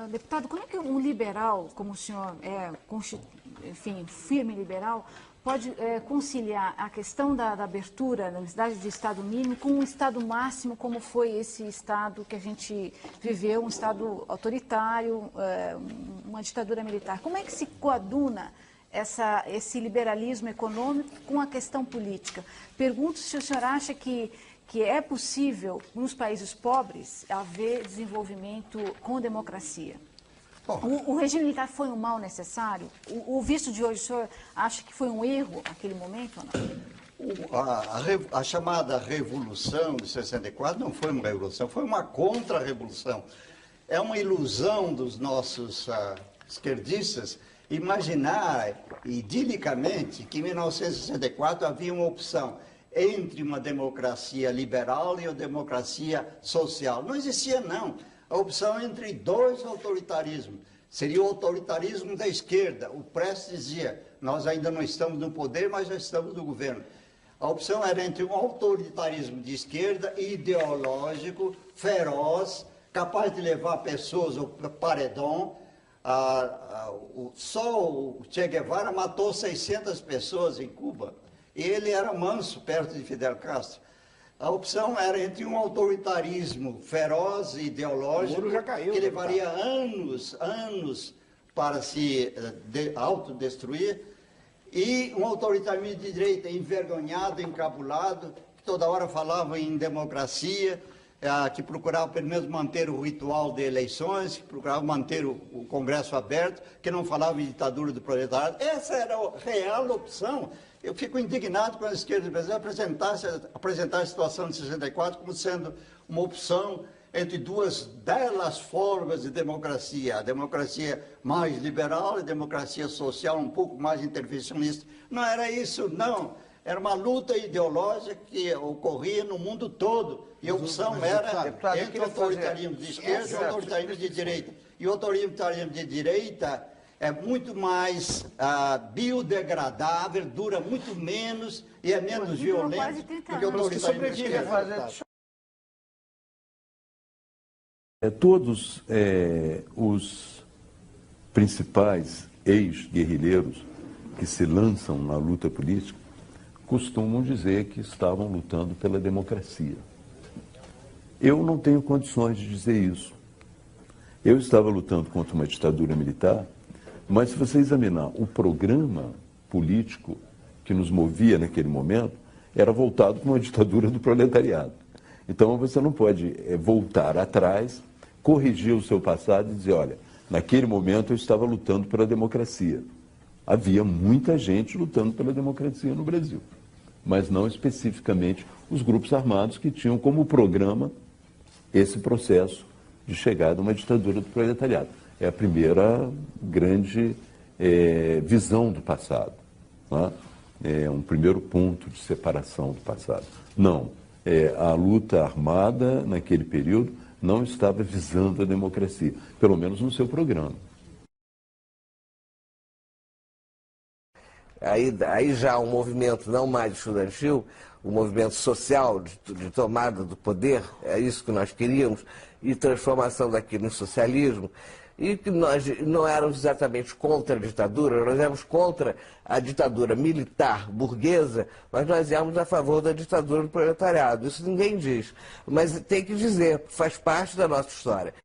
Deputado, como é que um liberal, como o senhor é, enfim, firme liberal, pode conciliar a questão da abertura, da necessidade de Estado mínimo, com um Estado máximo, como foi esse Estado que a gente viveu, um Estado autoritário, uma ditadura militar? Como é que se coaduna esse liberalismo econômico com a questão política? Pergunto se o senhor acha que é possível, nos países pobres, haver desenvolvimento com democracia. O regime militar foi um mal necessário? O visto de hoje, o senhor acha que foi um erro naquele momento ou não? A chamada Revolução de 64 não foi uma revolução, foi uma contra-revolução. É uma ilusão dos nossos esquerdistas imaginar idilicamente que em 1964 havia uma opção entre uma democracia liberal e uma democracia social. Não existia, não. A opção entre dois autoritarismos. Seria o autoritarismo da esquerda. O Prestes dizia, nós ainda não estamos no poder, mas já estamos no governo. A opção era entre um autoritarismo de esquerda, ideológico, feroz, capaz de levar pessoas ao paredão. Só o Che Guevara matou 600 pessoas em Cuba. E ele era manso perto de Fidel Castro. A opção era entre um autoritarismo feroz e ideológico, que levaria anos para se autodestruir, e um autoritarismo de direita envergonhado, encabulado, que toda hora falava em democracia, que procurava pelo menos manter o ritual de eleições, que procurava manter o Congresso aberto, que não falava em ditadura do proletariado. Essa era a real opção. Eu fico indignado com a esquerda brasileira apresentar a situação de 64 como sendo uma opção entre duas belas formas de democracia. A democracia mais liberal e a democracia social um pouco mais intervencionista. Não era isso, não. Era uma luta ideológica que ocorria no mundo todo. E a opção era entre o autoritarismo de esquerda e o autoritarismo de direita. E o autoritarismo de direita é muito mais biodegradável, dura muito menos e é menos violento do que o autoritarismo de esquerda. Todos os principais ex-guerrilheiros que se lançam na luta política costumam dizer que estavam lutando pela democracia. Eu não tenho condições de dizer isso. Eu estava lutando contra uma ditadura militar, mas se você examinar o programa político que nos movia naquele momento, era voltado para uma ditadura do proletariado. Então você não pode voltar atrás, corrigir o seu passado e dizer, olha, naquele momento eu estava lutando pela democracia. Havia muita gente lutando pela democracia no Brasil, mas não especificamente os grupos armados que tinham como programa esse processo de chegada a uma ditadura do proletariado. É a primeira grande visão do passado. Não é? É um primeiro ponto de separação do passado. Não, a luta armada naquele período não estava visando a democracia, pelo menos no seu programa. Aí já um movimento não mais estudantil, um movimento social de tomada do poder, é isso que nós queríamos, e transformação daquilo em socialismo, e que nós não éramos exatamente contra a ditadura, nós éramos contra a ditadura militar burguesa, mas nós éramos a favor da ditadura do proletariado. Isso ninguém diz, mas tem que dizer, faz parte da nossa história.